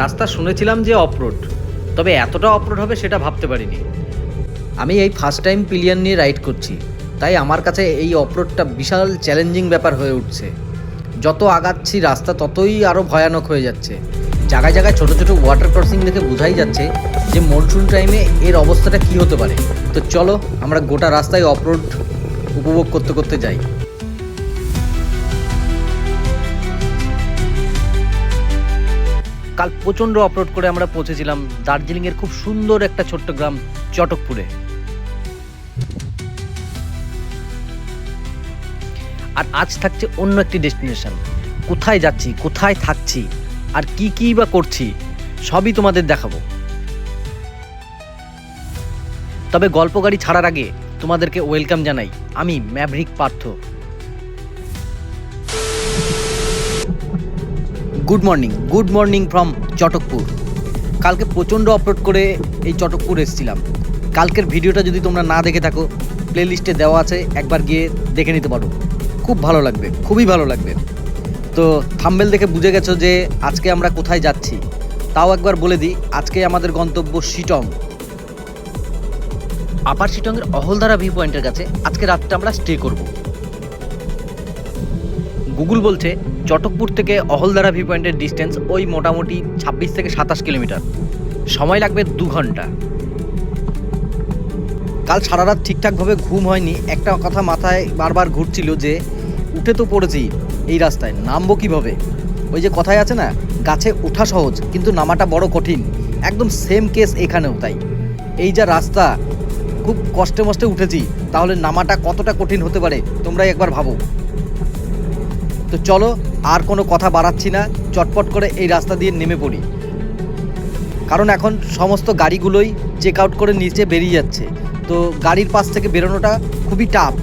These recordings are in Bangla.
রাস্তা শুনেছিলাম যে অফরোড, তবে এতটা অফরোড হবে সেটা ভাবতে পারিনি। আমি এই ফার্স্ট টাইম পিলিয়ন নিয়ে রাইড করছি, তাই আমার কাছে এই অফরোডটা বিশাল চ্যালেঞ্জিং ব্যাপার হয়ে উঠছে। যত আগাচ্ছি রাস্তা ততই আরও ভয়ানক হয়ে যাচ্ছে। জায়গায় জায়গায় ছোটো ছোটো ওয়াটার ক্রসিং দেখে বোঝাই যাচ্ছে যে মনসুন টাইমে এর অবস্থাটা কী হতে পারে। তো চলো আমরা গোটা রাস্তায় অফরোড উপভোগ করতে করতে যাই। কাল প্রচণ্ড অফরোড করে আমরা পৌঁছেছিলাম দার্জিলিংয়ের খুব সুন্দর একটা ছোট্ট গ্রাম চটকপুরে। আর আজ থাকছে অন্য একটি ডেস্টিনেশন। কোথায় যাচ্ছি, কোথায় থাকছি, আর কি বা করছি সবই তোমাদের দেখাবো। তবে গল্প গাড়ি ছাড়ার আগে তোমাদেরকে ওয়েলকাম জানাই, আমি Maverick Partha. Good morning from Chatakpur. কালকে প্রচণ্ড অফরোড করে এই চটকপুর এসেছিলাম। কালকের ভিডিওটা যদি তোমরা না দেখে থাকো, প্লে লিস্টে দেওয়া আছে, একবার গিয়ে দেখে নিতে পারো। খুব ভালো লাগবে, খুবই ভালো লাগবে। তো থাম্বনেল দেখে বুঝে গেছো যে আজকে আমরা কোথায় যাচ্ছি। তাও একবার বলে দিই, আজকে আমাদের গন্তব্য শিটং। আপার শিটংয়ের অহলদারা ভিউ পয়েন্টের কাছে আজকে রাতটা আমরা স্টে করব। গুগল বলছে চটকপুর থেকে অহলদারা ভিউ পয়েন্টের ডিস্টেন্স ওই মোটামুটি 26 থেকে 27 কিলোমিটার। সময় লাগবে 2 ঘন্টা। কাল সারা রাত ঠিকঠাকভাবে ঘুম হয়নি। একটা কথা মাথায় বারবার ঘুরছিল যে উঠে তো পড়েছি এই রাস্তায়, নামবো কীভাবে। ওই যে কথায় আছে না, গাছে ওঠা সহজ কিন্তু নামাটা বড় কঠিন। একদম সেম কেস এখানেও তাই। এই যা রাস্তা, খুব কষ্টে মষ্টে উঠেছি, তাহলে নামাটা কতটা কঠিন হতে পারে তোমরাই একবার ভাবো। তো চলো আর কোনো কথা বাড়াচ্ছি না, চটপট করে এই রাস্তা দিয়ে নেমে পড়ি। কারণ এখন সমস্ত গাড়িগুলোই চেক আউট করে নিচে বেরিয়ে যাচ্ছে, তো গাড়ির পাশ থেকে বেরোনোটা খুবই টাফ।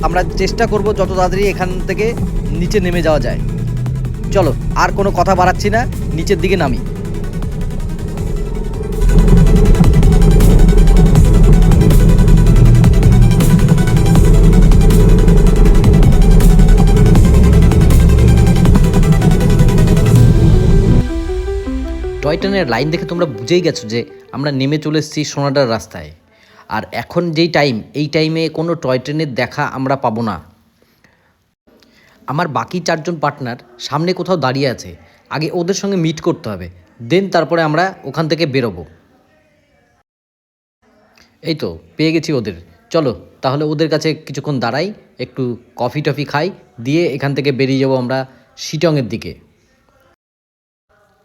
আমরা চেষ্টা করব যত তাড়াতাড়ি এখান থেকে নিচে নেমে যাওয়া যায়। চলো আর কোনো কথা বাড়াচ্ছি না, নিচের দিকে নামি। টয় ট্রেনের লাইন দেখে তোমরা বুঝেই গেছো যে আমরা নেমে চলে এসেছি সোনাডার রাস্তায়। আর এখন যেই টাইম, এই টাইমে কোনো টয় ট্রেনের দেখা আমরা পাবো না। আমার বাকি 4 জন পার্টনার সামনে কোথাও দাঁড়িয়ে আছে, আগে ওদের সঙ্গে মিট করতে হবে, দেন তারপরে আমরা ওখান থেকে বেরোবো। এই তো পেয়ে গেছি ওদের। চলো তাহলে ওদের কাছে কিছুক্ষণ দাঁড়াই, একটু কফি টফি খাই, দিয়ে এখান থেকে বেরিয়ে যাবো আমরা শিটংয়ের দিকে।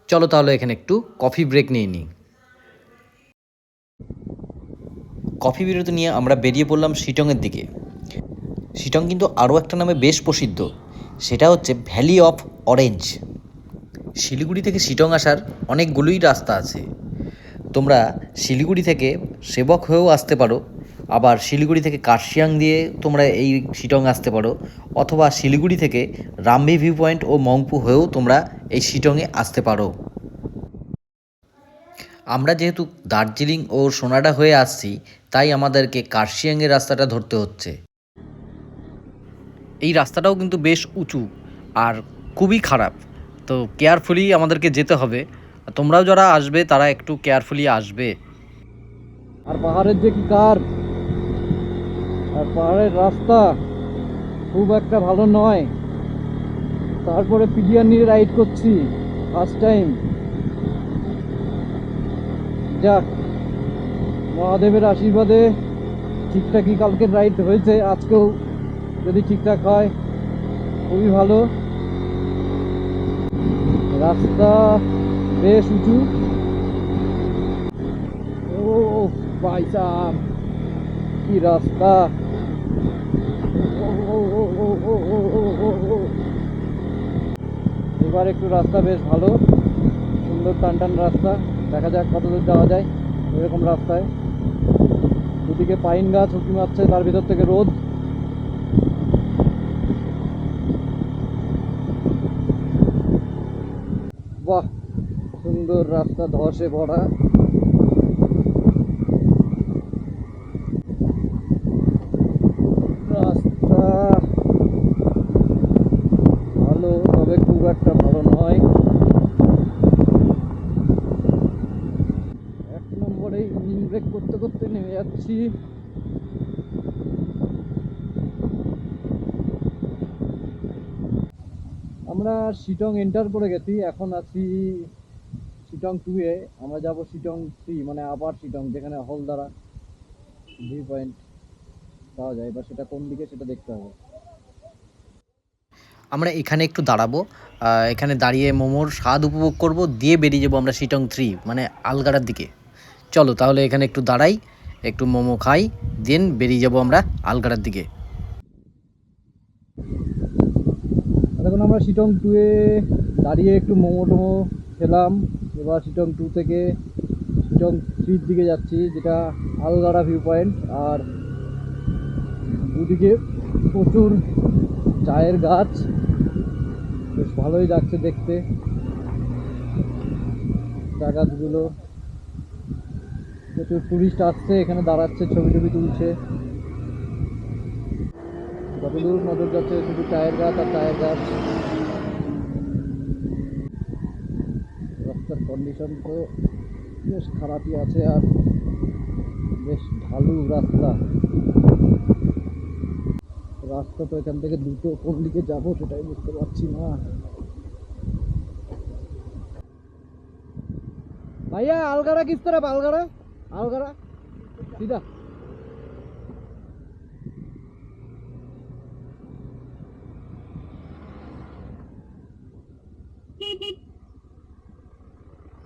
চলো তাহলে এখানে একটু কফি ব্রেক নিয়ে নিই। কফি বিরতি নিয়ে আমরা বেরিয়ে পড়লাম শিটংয়ের দিকে। শিটং কিন্তু আরও একটা নামে বেশ প্রসিদ্ধ, সেটা হচ্ছে ভ্যালি অফ অরেঞ্জ। শিলিগুড়ি থেকে শিটং আসার অনেকগুলোই রাস্তা আছে। তোমরা শিলিগুড়ি থেকে সেবক হয়েও আসতে পারো, আবার শিলিগুড়ি থেকে কার্শিয়াং দিয়ে তোমরা এই শিটং আসতে পারো, অথবা শিলিগুড়ি থেকে রামভি ভিউ পয়েন্ট ও মংপু হয়েও তোমরা এই শিটংয়ে আসতে পারো। আমরা যেহেতু দার্জিলিং ও সোনাডা হয়ে আসছি, তাই আমাদেরকে কার্শিয়াংয়ের রাস্তাটা ধরতে হচ্ছে। এই রাস্তাটাও কিন্তু বেশ উঁচু আর খুবই খারাপ, তো কেয়ারফুলি আমাদেরকে যেতে হবে। তোমরাও যারা আসবে তারা একটু কেয়ারফুলি আসবে। আর পাহাড়ের যে কি কার্ভ, আর পাহাড়ের রাস্তা খুব একটা ভালো নয়। তারপরে পিলিয়ন নিয়ে রাইড করছি ফার্স্ট টাইম। যাক, মহাদেবের আশীর্বাদে ঠিকঠাকই কালকের রাইড হয়েছে, আজকেও যদি ঠিকঠাক হয় খুবই ভালো। রাস্তা বেশ উঁচু। ও ভাই সাহেব, কি রাস্তা! এবার একটু রাস্তা বেশ ভালো, সুন্দর টান রাস্তা। দেখা যাক কতদূর যাওয়া যায় এরকম রাস্তায়। দুদিকে পাইন গাছ উঁকি মারছে, তার ভিতর থেকে রোদ। বাহ, সুন্দর রাস্তা, ধসে ভরা। রাস্তা ভালো, তবে খুব একটা ভালো নয়। যাচ্ছি। আমরা শিটং এন্টার করে গেছি, এখন আছি শিটং 2 এ। আমরা যাব শিটং 3 মানে আবার শিটং, যেখানে হলদারা ভিউ পয়েন্ট পাওয়া যায়। বা সেটা কোন দিকে সেটা দেখতে হবে। আমরা এখানে একটু দাঁড়াবো, এখানে দাঁড়িয়ে মোমোর স্বাদ উপভোগ করব, দিয়ে বেরিয়ে যাবো আমরা শিটং 3 মানে আলগাড়ার দিকে। চলো তাহলে এখানে একটু দাঁড়াই, একটু মোমো খাই, দেন বেরিয়ে যাবো আমরা আলগাড়ার দিকে। এখন আমরা শিটং 2 এ দাঁড়িয়ে একটু মোমো টোমো খেলাম। এবার শিটং 2 থেকে শিটং 3 দিকে যাচ্ছি, যেটা আলগাড়া ভিউ পয়েন্ট। আর দুদিকে প্রচুর চায়ের গাছ, বেশ ভালোই লাগছে দেখতে চা গাছগুলো। প্রচুর টুরিস্ট আসছে, এখানে দাঁড়াচ্ছে, ছবি টবি তুলছে। যতদূর নজর যাচ্ছে শুধু চায়ের গাছ আর চায়ের গাছ। রাস্তার কন্ডিশন তো বেশ খারাপই আছে, আর বেশ ঢালু রাস্তা। রাস্তা তো এখান থেকে দুটো, কোন দিকে যাবো সেটাই বুঝতে পারছি না। ভাইয়া আলগাড়া কিস तरफ? আলগাড়া আলগাড়া सीधा।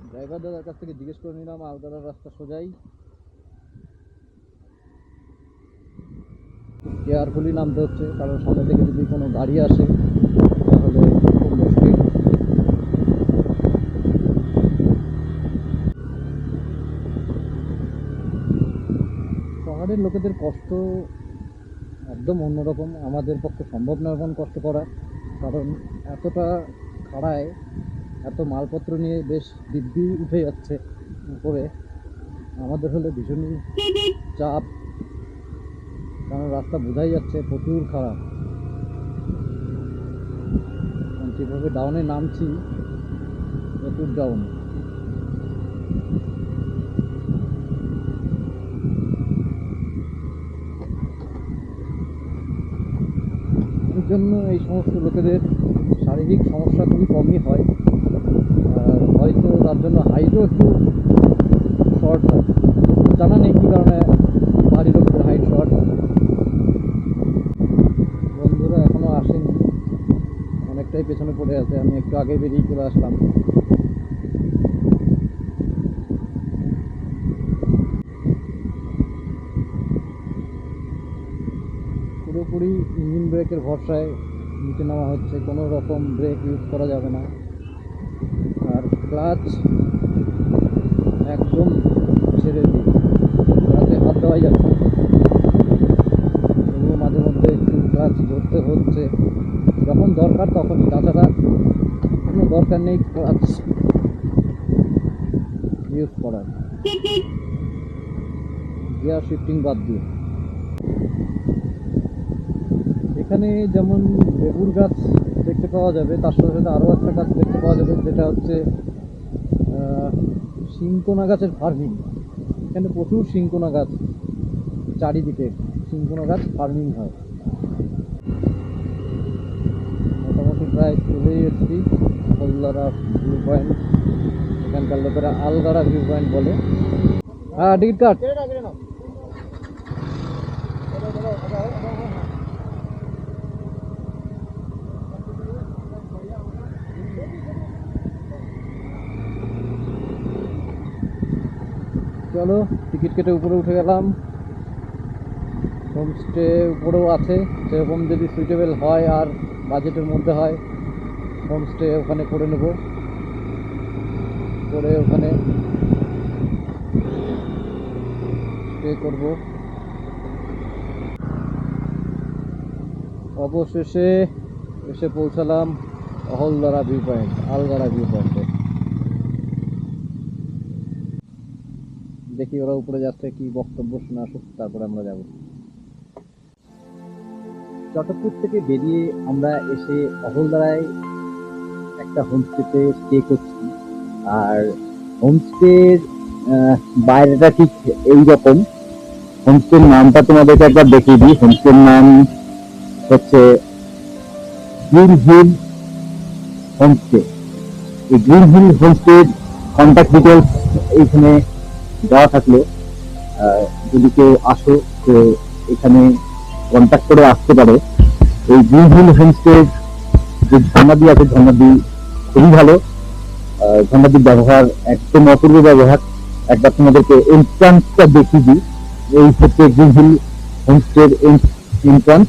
ড্রাইভার দাদার কাছ থেকে জিজ্ঞেস করে নিলাম আলগাড়ার রাস্তা সোজাই। কেয়ারফুলি নামতে হচ্ছে, কারণ সামনে থেকে যদি কোনো গাড়ি আসে তাহলে খুব মুশকিল। শহরের লোকেদের কষ্ট একদম অন্যরকম, আমাদের পক্ষে সম্ভব নয় এখন কষ্ট করা, কারণ এতটা খাড়ায় এত মালপত্র নিয়ে বেশ দিব্যি উঠে যাচ্ছে উপরে। আমাদের হলে ভীষণই চাপ, কারণ রাস্তা বোঝাই যাচ্ছে প্রচুর খারাপ। যেভাবে ডাউনে নামছি, প্রচুর ডাউন। এর জন্য এই সমস্ত লোকেদের শারীরিক সমস্যা খুবই কমই হয়, আর হয়তো তার জন্য হাইটও একটু শর্ট হয়। জানা নেই কী কারণে ভারী লোকেদের হাইট শর্ট। বন্ধুরা এখনও আসেনি, অনেকটাই পেছনে পড়ে আছে, আমি একটু আগে বেরিয়ে চলে আসলাম। পুরোপুরি ইঞ্জিন ব্রেকের ভরসায় নিচে নামা হচ্ছে, কোনো রকম ব্রেক ইউজ করা যাবে না। আর ক্লাচ একদম ছেড়ে দিই, ক্লাচে হাত দেওয়াই যাচ্ছে, তবুও মাঝে মধ্যে একটু ক্লাচ ধরতে হচ্ছে যখন দরকার তখনই, তাছাড়া কোনো দরকার নেই ক্লাচ ইউজ করার, গিয়ার শিফটিং বাদ দিয়ে। এখানে যেমন লেবুর গাছ দেখতে পাওয়া যাবে, তার সাথে সাথে আরও একটা গাছ দেখতে পাওয়া যাবে, যেটা হচ্ছে সিংকোনা গাছের ফার্মিং। এখানে প্রচুর সিংকোনা গাছ, চারিদিকে সিংকোনা গাছ ফার্মিং হয়। মোটামুটি প্রায় চলেই এসেছি হলদারা ভিউ পয়েন্ট, এখানকার লোকেরা আলগাড়া ভিউ পয়েন্ট বলে। হ্যাঁ, টিকিট কাট। চলো টিকিট কেটে উপরে উঠে গেলাম। হোমস্টে উপরেও আছে, সেরকম যদি সুইটেবল হয় আর বাজেটের মধ্যে হয়, হোমস্টে ওখানে করে নেব, করে ওখানে স্টে করব। অবশেষে এসে পৌঁছালাম হলদারা ভিউ পয়েন্ট, আলগাড়া ভিউ পয়েন্টে। দেখি ওরা উপরে যাচ্ছে, কি বক্তব্য শুনে আসুক, তারপরে আমরা যাব। চটকপুর থেকে বেরিয়ে আমরা এসে অহলদারায় একটা হোমস্টেতে স্টে করছি। আর হোমস্টের বাইরেটা ঠিক এই রকম, হোমস্টের নামটা তোমাদেরকে একবার দেখিয়ে দিই। হোমস্টের নাম হচ্ছে গ্রিন হিল হোমস্টে। এই গ্রিন হিল হোমস্টের কন্ট্যাক্ট ডিটেলস এইখানে দেওয়া থাকলো। যদি কেউ আসো তো এখানে কন্ট্যাক্ট করে আসতে পারো। এই গ্রিন হিল হোমস্টের যে ঝর্ণাদি আছে, ঝর্ণাদি খুবই ভালো। ঝর্ণাদির ব্যবহার একদম অপূর্ব ব্যবহার। একবার তোমাদেরকে এন্ট্রান্সটা দেখিয়ে দিই। এই হচ্ছে গ্রিন হিল হোমস্টের এন্ট্রান্স।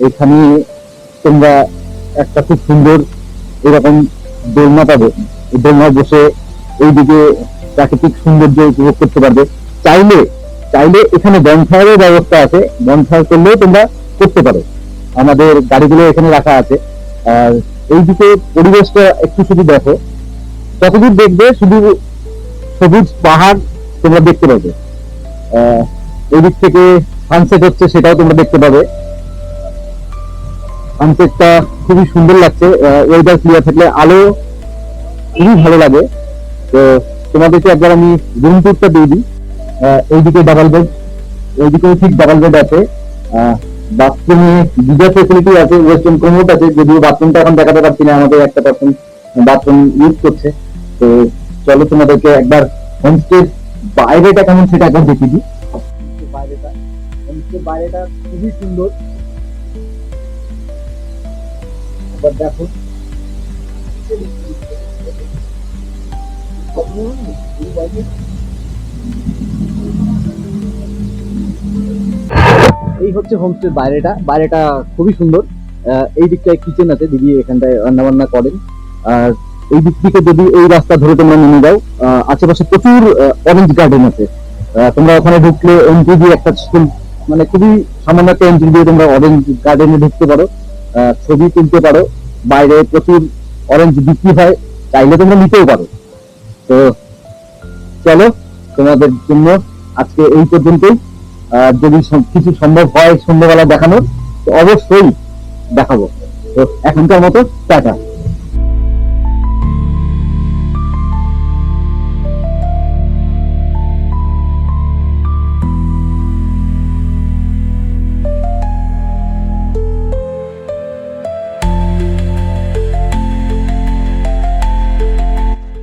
এখানে তোমরা একটা খুব সুন্দর এরকম দোলনা পাবে। এই দোলনায় বসে এইদিকে প্রাকৃতিক সৌন্দর্য উপভোগ করতে পারবে। চাইলে চাইলে এখানে বনফায়ারের ব্যবস্থা আছে, বনফায়ার করলেও তোমরা করতে পারো। আমাদের গাড়িগুলো এখানে রাখা আছে। আর এইদিকে পরিবেশটা একটু শুধু দেখো, যতদূর দেখবে শুধু সবুজ পাহাড় তোমরা দেখতে পাবে। এই দিক থেকে সানসেট হচ্ছে সেটাও তোমরা দেখতে পাবে। সানসেটটা খুবই সুন্দর লাগছে। ওয়েদার ক্লিয়ার থাকলে আলো খুবই ভালো লাগে। তো তোমাদেরকে একবার আমি রুম টুরটা দিয়ে দিই। এইদিকে ডাবল বেড, এইদিকেও ঠিক ডাবল বেড আছে। বাথরুমে গিজার ফেসিলিটি আছে, ওয়েস্টার্ন কমোড আছে। যদিও বাথরুমটা এখন দেখাতে পারছি না, আমাদের একটা পার্সন বাথরুম ইউজ করছে। তো চলো তোমাদেরকে একবার হোমস্টের বাইরেটা কেমন সেটা একবার দেখিয়ে দিই। বাইরেটা, হোমস্টের বাইরেটা খুবই সুন্দর। একবার দেখো, এই হচ্ছে হোমস্টের বাইরেটা। বাইরেটা খুবই সুন্দর। এই দিকটায় কিচেন আছে, দিদি এখানটায় রান্না বান্না করেন। আর এই দিক থেকে যদি এই রাস্তা ধরে তোমরা নেমে যাও, আশেপাশে প্রচুর অরেঞ্জ গার্ডেন আছে। তোমরা ওখানে ঢুকলে এন্ট্রি দিয়ে একটা মানে খুবই সামান্য একটা এন্ট্রি দিয়ে তোমরা অরেঞ্জ গার্ডেনে ঢুকতে পারো, ছবি তুলতে পারো। বাইরে প্রচুর অরেঞ্জ বিক্রি হয়, চাইলে তোমরা নিতেও পারো। তো চলো, তোমাদের জন্য আজকে এই পর্যন্তই। যদি কিছু সম্ভব হয় সন্ধ্যাবেলা দেখানোর, তো অবশ্যই দেখাবো। তো এখনকার মতো টাটা।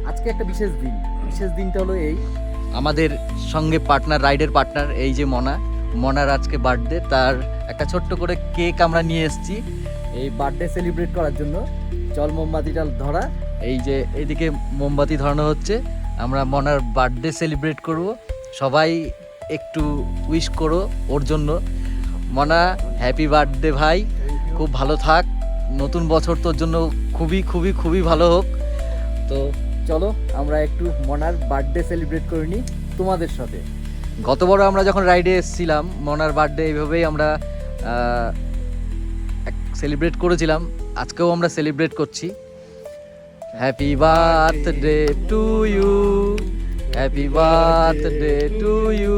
আজকে একটা বিশেষ দিন। বিশেষ দিনটা হলো এই, আমাদের সঙ্গে পার্টনার, রাইডের পার্টনার এই যে মনার আজকে বার্থডে। তার একটা ছোট্ট করে কেক আমরা নিয়ে এসেছি এই বার্থডে সেলিব্রেট করার জন্য। চল মোমবাতিটা ধরা, এই যে এইদিকে মোমবাতি ধরানো হচ্ছে। আমরা মনার বার্থডে সেলিব্রেট করব, সবাই একটু উইশ করো ওর জন্য। মনা, হ্যাপি বার্থডে ভাই, খুব ভালো থাক। নতুন বছর তোর জন্য খুবই খুবই খুবই ভালো হোক। তো চলো আমরা একটু মনার বার্থডে সেলিব্রেট করে নিই তোমাদের সাথে। গতবার আমরা যখন রাইডে এসেছিলাম, মনার বার্থডে এইভাবেই আমরা সেলিব্রেট করেছিলাম। আজকেও আমরা সেলিব্রেট করছি। Happy birthday to you, happy birthday to you.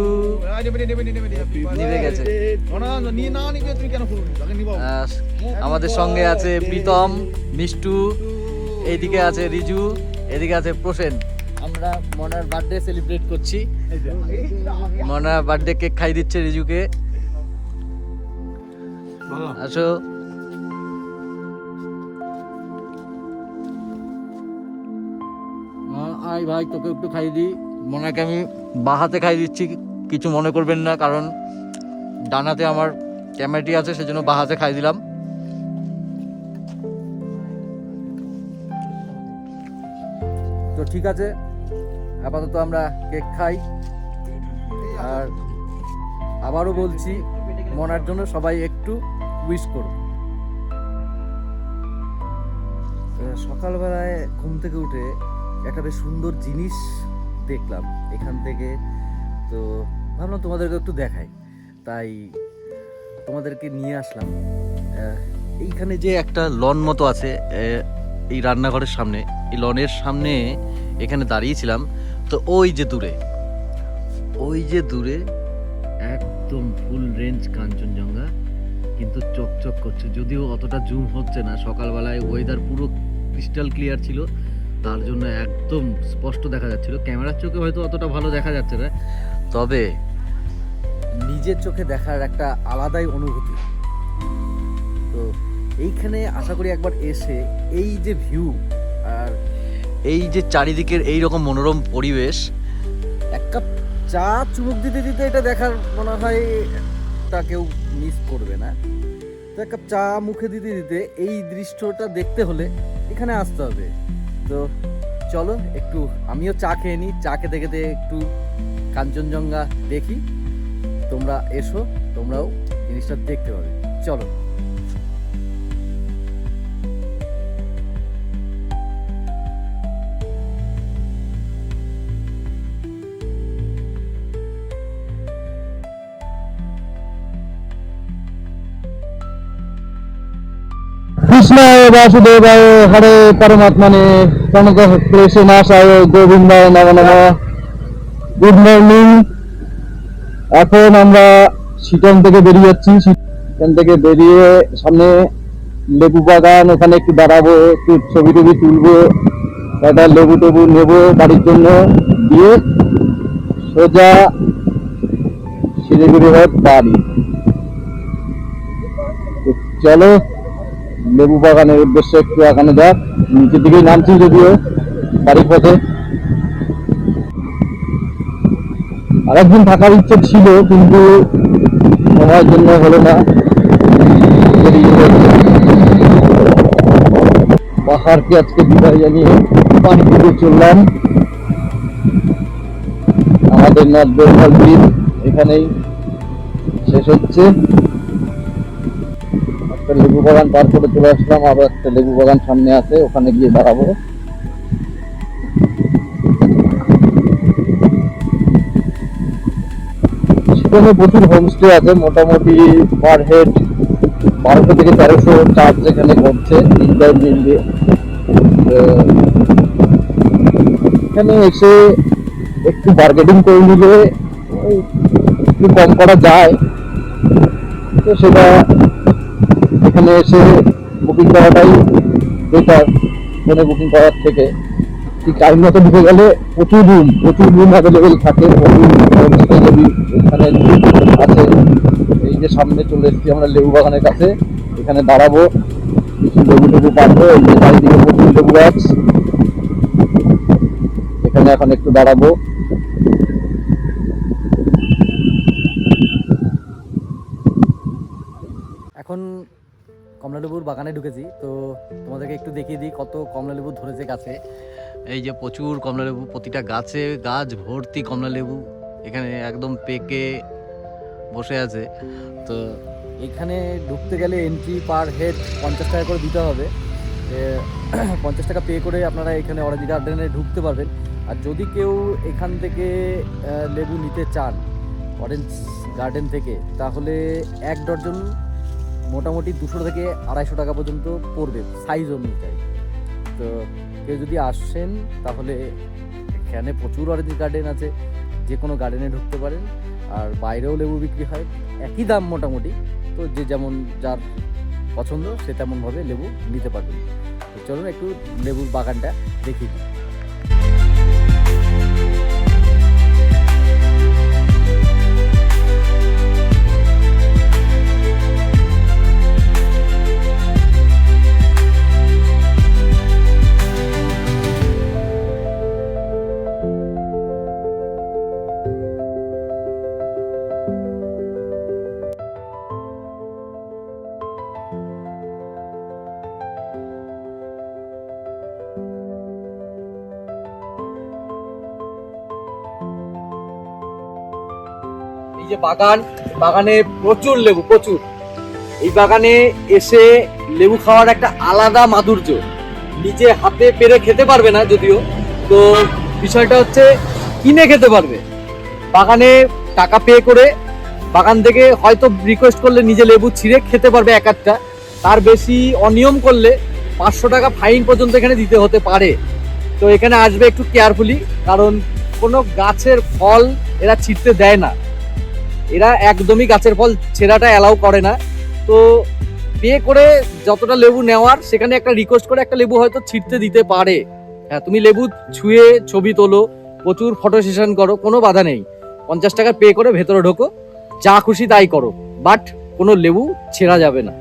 নিভে গেছে। আমাদের সঙ্গে আছে প্রীতম, মিষ্টু, এইদিকে আছে রিজু, এদিকে আছে প্রসেন। আমরা মনার বার্থডে সেলিব্রেট করছি। মনার বার্থডে কেক খাই দিচ্ছে রিজুকে। আসো। আয় ভাই, তোকে একটু খাই দিই। মনাকে আমি বাঁ হাতে খাই দিচ্ছি, কিছু মনে করবেন না, কারণ ডানাতে আমার ক্যামেরাটি আছে, সেজন্য বাঁ হাতে খাই দিলাম। তো ঠিক আছে, আপাতত আমরা কেক খাই। আর আবারও বলছি, মনার জন্য সবাই একটু উইশ করো। সকালবেলায় ঘুম থেকে উঠে একটা বেশ সুন্দর জিনিস দেখলাম এখান থেকে, তো ভাবলাম তোমাদেরকে একটু দেখাই, তাই তোমাদেরকে নিয়ে আসলাম। এইখানে যে একটা লন মতো আছে এই রান্নাঘরের সামনে, এই লনের সামনে এখানে দাঁড়িয়েছিলাম। তো ওই যে দূরে একদম ফুল রেঞ্জ কাঞ্চনজঙ্ঘা, কিন্তু চকচক করছে। যদিও অতটা জুম হচ্ছে না, সকালবেলায় ওয়েদার পুরো ক্রিস্টাল ক্লিয়ার ছিল, তার জন্য একদম স্পষ্ট দেখা যাচ্ছিল। ক্যামেরার চোখে হয়তো অতটা ভালো দেখা যাচ্ছে না, তবে নিজের চোখে দেখার একটা আলাদাই অনুভূতি। তো এইখানে আশা করি একবার এসে এই যে ভিউ আর এই যে চারিদিকের এই রকম মনোরম পরিবেশ, এক কাপ চা চুমুক দিতে দিতে এটা দেখার মনে হয় তা কেউ মিস করবে না। তো এক কাপ চা মুখে দিতে দিতে এই দৃশ্যটা দেখতে হলে এখানে আসতে হবে। তো চলো একটু আমিও চা খেয়ে নিই, চা খেতে খেতে একটু কাঞ্চনজঙ্ঘা দেখি। তোমরা এসো, তোমরাও জিনিসটা দেখতে পাবে। চলো। কৃষ্ণায় বাসুদেবায় হরে পরমাত্মনে প্রণত ক্লেশনাশায় গোবিন্দায় নমঃ নমঃ। Good morning. এখন আমরা শিটং থেকে বেরিয়ে যাচ্ছি। সেখান থেকে বেরিয়ে সামনে লেবু বাগান, ওখানে একটু দাঁড়াবো, একটু ছবি টবি তুলবো, একটা লেবু টেবু নেবো বাড়ির জন্য, দিয়ে সোজা শিলিগুড়ি হয়ে বাড়ি। চলো লেবু বাগানের উদ্দেশ্যে একটু এখানে যাক। নিচের দিকেই নামছি যদিও বাড়ির পথে। আরেকদিন থাকার ইচ্ছে ছিল কিন্তু সময়ের জন্য হলো না। পাহাড়কে আজকে বিদায় জানিয়ে বাড়ি থেকে চললাম। আমাদের নর্থ বেঙ্গল ট্রিপ এখানেই শেষ হচ্ছে। একটা লেবু বাগান পার করে চলে আসলাম, আরো একটা লেবু বাগান সামনে আছে, ওখানে গিয়ে দাঁড়াবো। সেখানে প্রচুর হোমস্টে আছে, মোটামুটি পার হেড 1200 থেকে 1300 চার্জ এখানে করছে 3 টাইম মিল দিয়ে। এখানে এসে একটু বার্গেটিং করে নিলে একটু কম করা যায়। তো সেটা এখানে এসে বুকিং করাটাই বেটার ফোনে বুকিং করার থেকে। ঠিক টাইম মতো ঢুকে গেলে প্রচুর রুম অ্যাভেলেবেল থাকে। এখানে আছে। এই যে সামনে চলে এসেছি আমরা লেবু বাগানের কাছে, এখানে দাঁড়াবো, কিছু লেবু টেবু পাবো। এই যে চারিদিকে প্রচুর লেবু গাছ, এখানে এখন একটু দাঁড়াবো। এখন কমলালেবুর বাগানে ঢুকেছি, তো তোমাদেরকে একটু দেখিয়ে দিই কত কমলালেবু ধরেছে গাছে। এই যে প্রচুর কমলালেবু, প্রতিটা গাছ ভর্তি কমলালেবু, এখানে একদম পেকে বসে আছে। তো এখানে ঢুকতে গেলে এন্ট্রি পার হেড 50 টাকা করে দিতে হবে। 50 টাকা পে করে আপনারা এখানে অরেঞ্জ গার্ডেনে ঢুকতে পারবেন। আর যদি কেউ এখান থেকে লেবু নিতে চান অরেঞ্জ গার্ডেন থেকে, তাহলে 1 ডজন মোটামুটি 200 থেকে 250 টাকা পর্যন্ত পড়বে সাইজ অনুযায়ী। তো কেউ যদি আসেন তাহলে এখানে প্রচুর অরেঞ্জ গার্ডেন আছে, যে কোনো গার্ডেনে ঢুকতে পারেন। আর বাইরেও লেবু বিক্রি হয়, একই দাম মোটামুটি। তো যে যেমন যার পছন্দ সে তেমনভাবে লেবু নিতে পারবেন। তো চলুন একটু লেবুর বাগানটা দেখিয়ে দিই। এই যে বাগানে প্রচুর লেবু, প্রচুর। এই বাগানে এসে লেবু খাওয়ার একটা আলাদা মাধুর্য, নিজে হাতে পেরে খেতে পারবে না যদিও। তো বিষয়টা হচ্ছে কিনে খেতে পারবে। বাগানে টাকা পে করে বাগান থেকে হয়তো রিকোয়েস্ট করলে নিজে লেবু ছিঁড়ে খেতে পারবে এক একটা। তার বেশি অনিয়ম করলে 500 টাকা ফাইন পর্যন্ত এখানে দিতে হতে পারে। তো এখানে আসবে একটু কেয়ারফুলি, কারণ কোনো গাছের ফল এরা ছিঁড়তে দেয় না। এরা একদমই গাছের ফল ছেঁড়াটা অ্যালাউ করে না। তো পে করে যতটা লেবু নেওয়ার, সেখানে একটা রিকোয়েস্ট করে একটা লেবু হয়তো ছিঁড়তে দিতে পারে। হ্যাঁ, তুমি লেবু ছুঁয়ে ছবি তোলো, প্রচুর ফটো সেশন করো, কোনো বাধা নেই। 50 টাকা পে করে ভেতরে ঢোকো, যা খুশি তাই করো, বাট কোনো লেবু ছেঁড়া যাবে না।